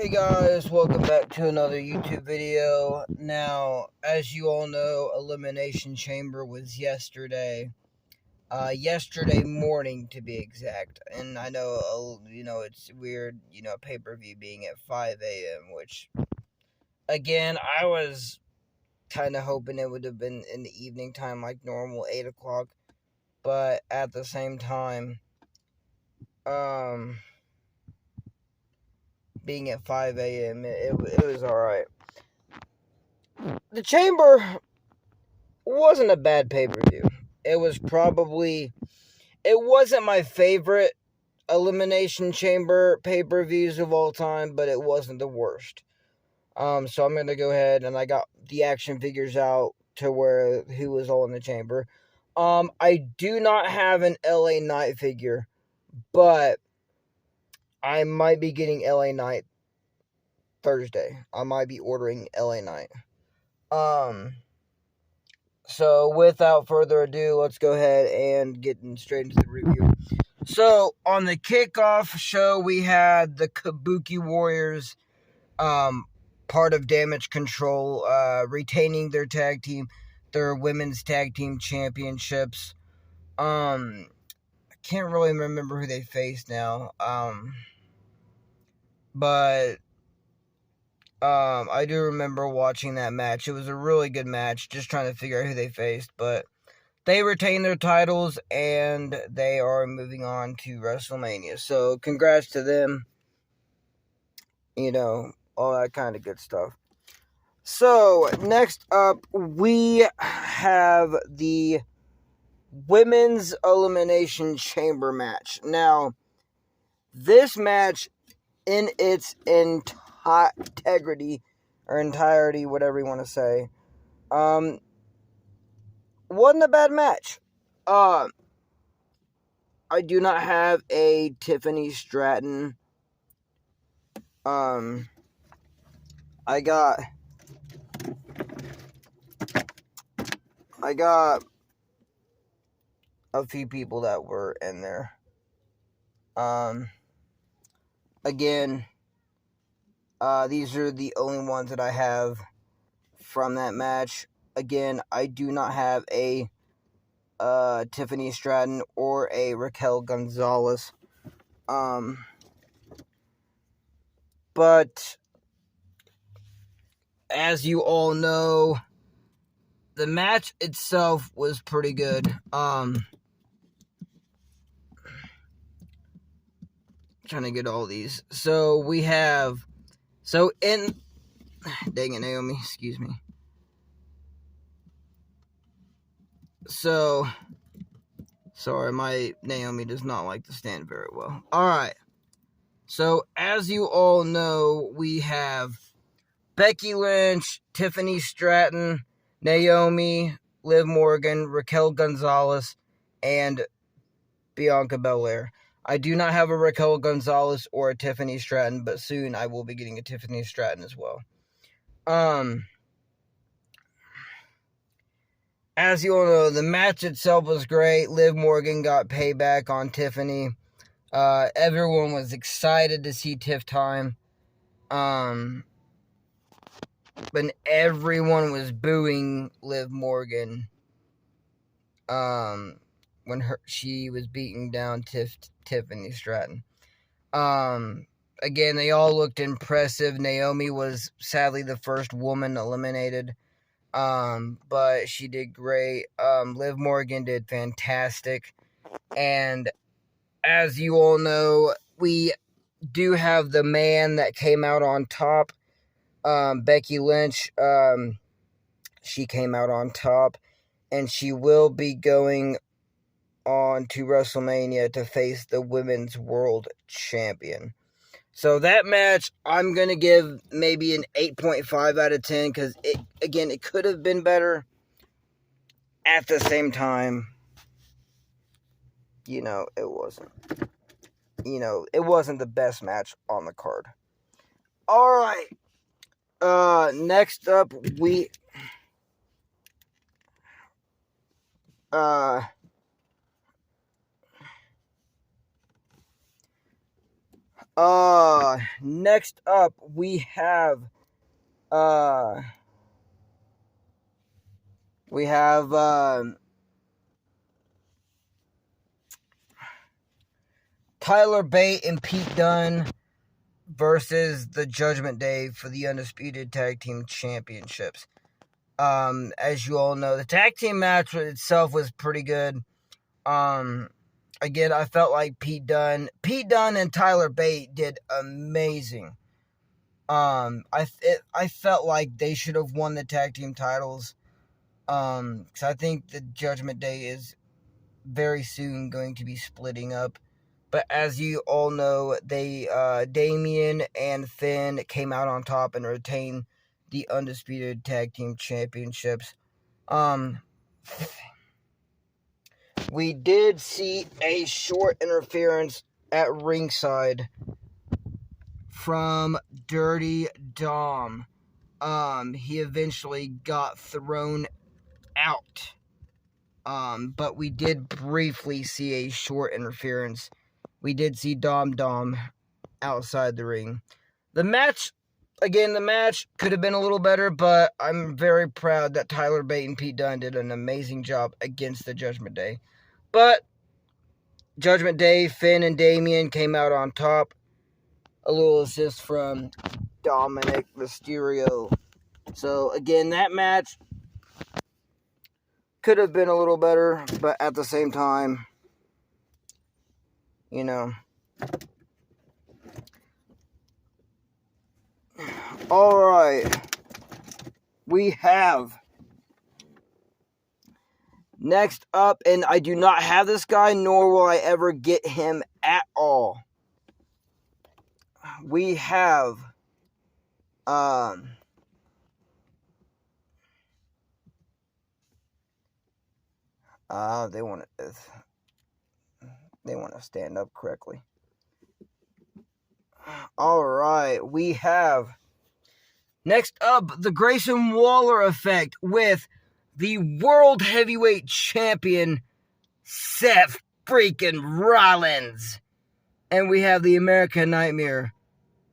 Hey guys, welcome back to another YouTube video. Now, as you all know, Elimination Chamber was yesterday. Yesterday morning to be exact. And I know, it's weird, pay-per-view being at 5 a.m., which, again, I was kind of hoping it would have been in the evening time like normal, 8 o'clock. But at the same time, being at 5 a.m., it was alright. The Chamber wasn't a bad pay-per-view. It wasn't my favorite Elimination Chamber pay-per-views of all time, but it wasn't the worst. So I'm going to go ahead and I got the action figures out to who was all in the Chamber. I do not have an LA Knight figure, but I might be getting LA Knight Thursday. I might be ordering LA Knight. So without further ado, let's go ahead and get straight into the review. So on the kickoff show, we had the Kabuki Warriors, part of Damage Control, retaining their women's tag team championships. I can't really remember who they faced now. But I do remember watching that match. It was a really good match, just trying to figure out who they faced, but they retained their titles, and they are moving on to WrestleMania. So, congrats to them. All that kind of good stuff. So, next up, we have the Women's Elimination Chamber match. Now, this match, in its entirety, whatever you want to say, wasn't a bad match. I do not have a Tiffany Stratton. I got a few people that were in there. Again, these are the only ones that I have from that match. Again, I do not have a Tiffany Stratton or a Raquel Gonzalez. But as you all know, the match itself was pretty good. Trying to get all these. So we have, dang it, Naomi, excuse me. So, sorry, my Naomi does not like to stand very well. Alright. So, as you all know, we have Becky Lynch, Tiffany Stratton, Naomi, Liv Morgan, Raquel Gonzalez, and Bianca Belair. I do not have a Raquel Gonzalez or a Tiffany Stratton, but soon I will be getting a Tiffany Stratton as well. As you all know, the match itself was great. Liv Morgan got payback on Tiffany. Everyone was excited to see Tiff time. But everyone was booing Liv Morgan. When she was beating down Tiffany Stratton. Again, they all looked impressive. Naomi was sadly the first woman eliminated. But she did great. Liv Morgan did fantastic. And as you all know, we do have the man that came out on top. Becky Lynch, she came out on top. And she will be going on to WrestleMania to face the Women's World Champion. So that match, I'm going to give maybe an 8.5 out of 10, because, it could have been better. At the same time, it wasn't. It wasn't the best match on the card. Alright. Next up, we... Next up, we have, Tyler Bate and Pete Dunne versus the Judgment Day for the Undisputed Tag Team Championships. As you all know, the tag team match itself was pretty good. Again, I felt like Pete Dunne and Tyler Bate did amazing. I felt like they should have won the tag team titles. Because I think the Judgment Day is very soon going to be splitting up. But as you all know, Damian and Finn came out on top and retained the Undisputed Tag Team Championships. We did see a short interference at ringside from Dirty Dom. He eventually got thrown out. But we did briefly see a short interference. We did see Dom outside the ring. The match could have been a little better, but I'm very proud that Tyler Bate and Pete Dunne did an amazing job against the Judgment Day. But Judgment Day, Finn and Damian came out on top. A little assist from Dominic Mysterio. So, again, that match could have been a little better, but at the same time, you know. Alright. We have next up, and I do not have this guy, nor will I ever get him at all. We have they want to stand up correctly. Alright, we have next up the Grayson Waller effect with the World Heavyweight Champion Seth freaking Rollins. And we have the American Nightmare,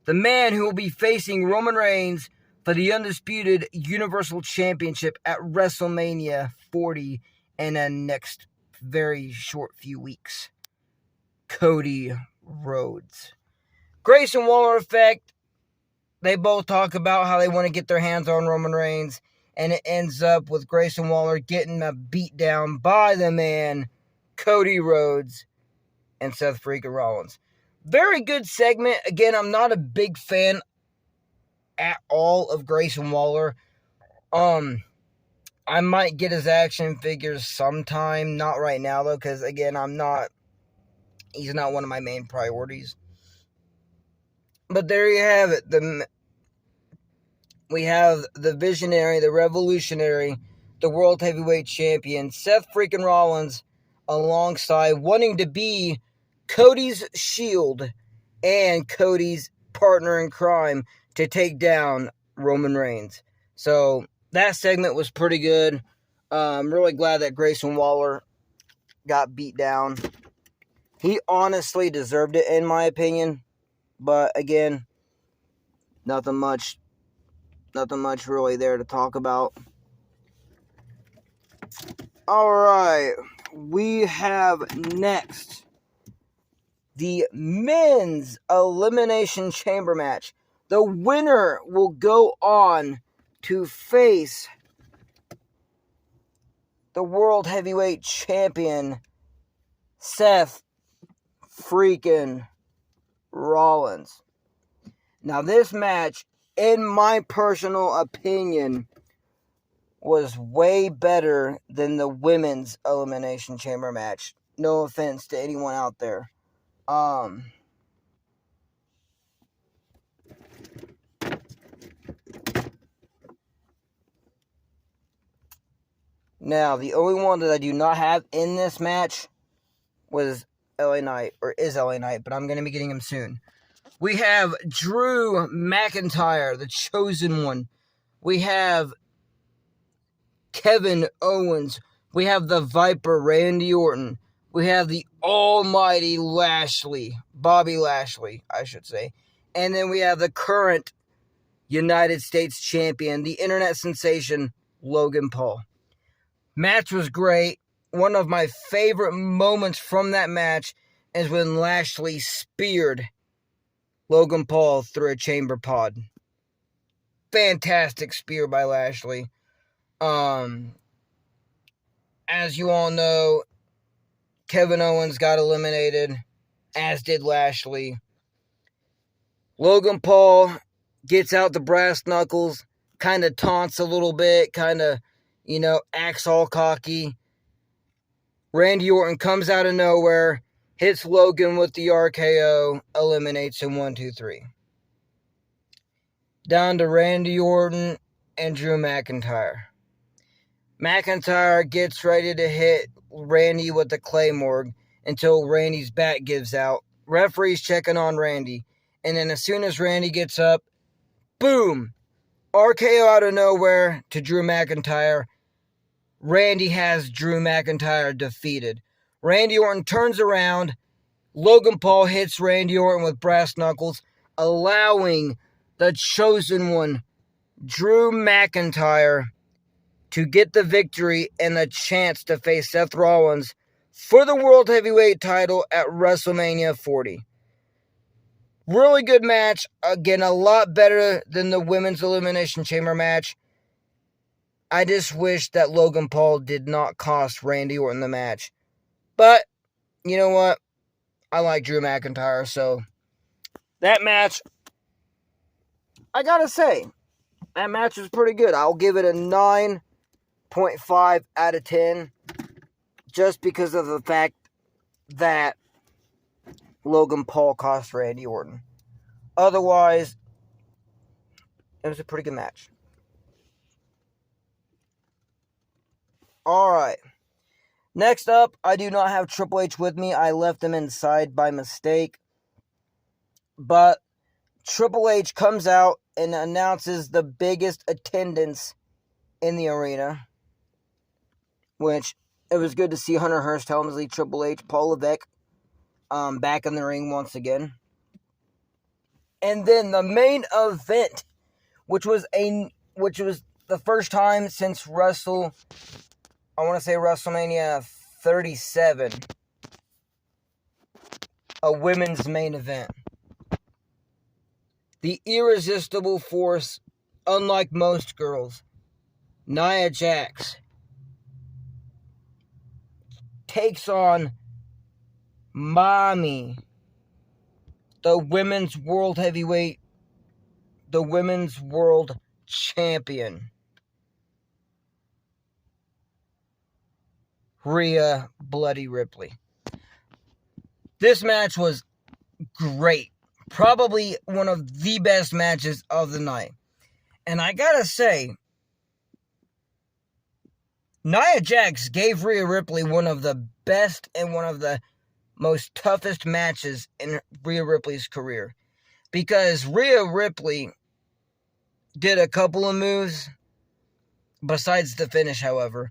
the man who will be facing Roman Reigns for the Undisputed Universal Championship at WrestleMania 40 in the next very short few weeks. Cody Rhodes. Grayson Waller effect. They both talk about how they want to get their hands on Roman Reigns, and it ends up with Grayson Waller getting a beat down by the man, Cody Rhodes, and Seth freaking Rollins. Very good segment. Again, I'm not a big fan at all of Grayson Waller. I might get his action figures sometime. Not right now, though, because, again, he's not one of my main priorities. But there you have it. We have the visionary, the revolutionary, the World Heavyweight Champion, Seth freaking Rollins, alongside wanting to be Cody's shield and Cody's partner in crime to take down Roman Reigns. So that segment was pretty good. I'm really glad that Grayson Waller got beat down. He honestly deserved it, in my opinion. But again, nothing much really there to talk about. Alright, we have next the Men's Elimination Chamber match. The winner will go on to face the World Heavyweight Champion, Seth freaking Rollins. Now, this match, in my personal opinion, was way better than the Women's Elimination Chamber match. No offense to anyone out there. Now, the only one that I do not have in this match was LA Knight, or is LA Knight, but I'm going to be getting him soon. We have Drew McIntyre, the chosen one. We have Kevin Owens. We have the Viper, Randy Orton. we have the almighty Bobby Lashley, I should say. And then we have the current United States champion, the internet sensation, Logan Paul. Match was great. One of my favorite moments from that match is when Lashley speared Logan Paul through a chamber pod. Fantastic spear by Lashley. As you all know, Kevin Owens got eliminated, as did Lashley. Logan Paul gets out the brass knuckles, kind of taunts a little bit, kind of, acts all cocky. Randy Orton comes out of nowhere, hits Logan with the RKO, eliminates him 1, 2, 3. Down to Randy Orton and Drew McIntyre. McIntyre gets ready to hit Randy with the Claymore until Randy's back gives out. Referee's checking on Randy. And then as soon as Randy gets up, boom! RKO out of nowhere to Drew McIntyre. Randy has Drew McIntyre defeated. Randy Orton turns around. Logan Paul hits Randy Orton with brass knuckles, allowing the chosen one, Drew McIntyre, to get the victory and the chance to face Seth Rollins for the World Heavyweight title at WrestleMania 40. Really good match. Again, a lot better than the Women's Elimination Chamber match. I just wish that Logan Paul did not cost Randy Orton the match. But, you know what? I like Drew McIntyre, so that match, I gotta say, that match was pretty good. I'll give it a 9.5 out of 10 just because of the fact that Logan Paul cost Randy Orton. Otherwise, it was a pretty good match. Alright. Next up, I do not have Triple H with me. I left him inside by mistake. But Triple H comes out and announces the biggest attendance in the arena. Which, it was good to see Hunter Hearst Helmsley, Triple H, Paul Levesque back in the ring once again. And then the main event, which was the first time since WrestleMania 37, a women's main event. The irresistible force, unlike most girls, Nia Jax, takes on Mommy, the women's world champion, Rhea Bloody Ripley. This match was great. Probably one of the best matches of the night. And I gotta say, Nia Jax gave Rhea Ripley one of the best and one of the most toughest matches in Rhea Ripley's career. Because Rhea Ripley did a couple of moves, besides the finish, however.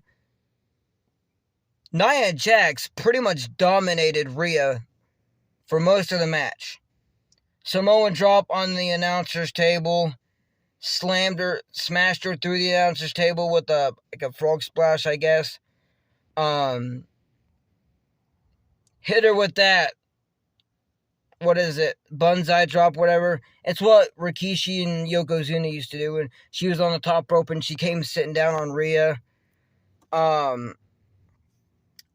Nia Jax pretty much dominated Rhea for most of the match. Samoan drop on the announcer's table, smashed her through the announcer's table with a frog splash, I guess. Hit her with that, Banzai drop, whatever. It's what Rikishi and Yokozuna used to do when she was on the top rope and she came sitting down on Rhea.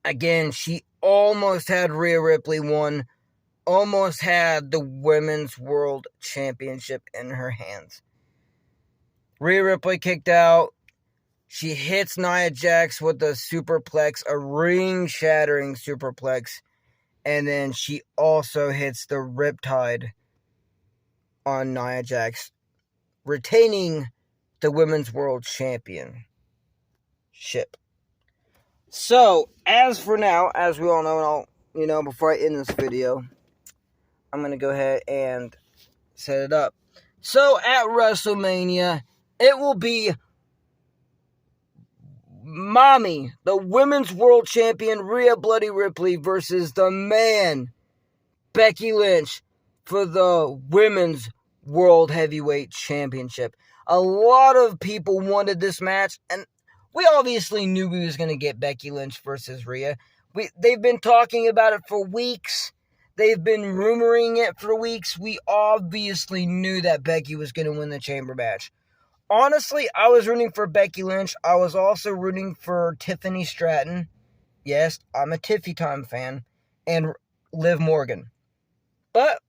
Again, she almost had Rhea Ripley won. Almost had the Women's World Championship in her hands. Rhea Ripley kicked out. She hits Nia Jax with a superplex, a ring-shattering superplex. And then she also hits the Riptide on Nia Jax, retaining the Women's World Championship. So, as for now, as we all know, and before I end this video, I'm going to go ahead and set it up. So, at WrestleMania, it will be mommy, the women's world champion Rhea Bloody Ripley versus the man, Becky Lynch, for the women's world heavyweight championship. A lot of people wanted this match, and we obviously knew we was going to get Becky Lynch versus Rhea. They've been talking about it for weeks. They've been rumoring it for weeks. We obviously knew that Becky was going to win the chamber match. Honestly, I was rooting for Becky Lynch. I was also rooting for Tiffany Stratton. Yes, I'm a Tiffy Time fan. And Liv Morgan. But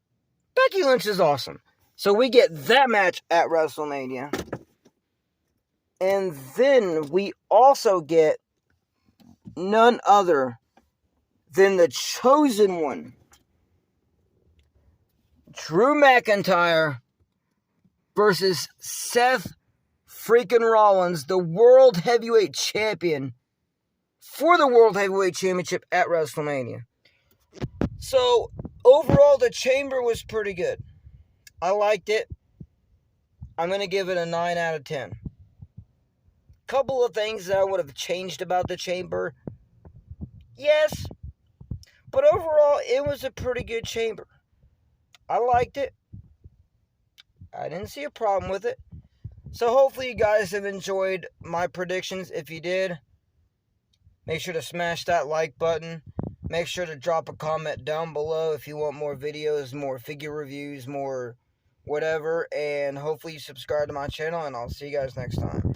Becky Lynch is awesome. So we get that match at WrestleMania. And then we also get none other than the chosen one, Drew McIntyre versus Seth freaking Rollins, the World Heavyweight Champion, for the World Heavyweight Championship at WrestleMania. So, overall, the chamber was pretty good. I liked it. I'm going to give it a 9 out of 10. Couple of things that I would have changed about the chamber. Yes. But overall, it was a pretty good chamber. I liked it. I didn't see a problem with it. So hopefully you guys have enjoyed my predictions. If you did, make sure to smash that like button. Make sure to drop a comment down below if you want more videos, more figure reviews, more whatever. And hopefully you subscribe to my channel, and I'll see you guys next time.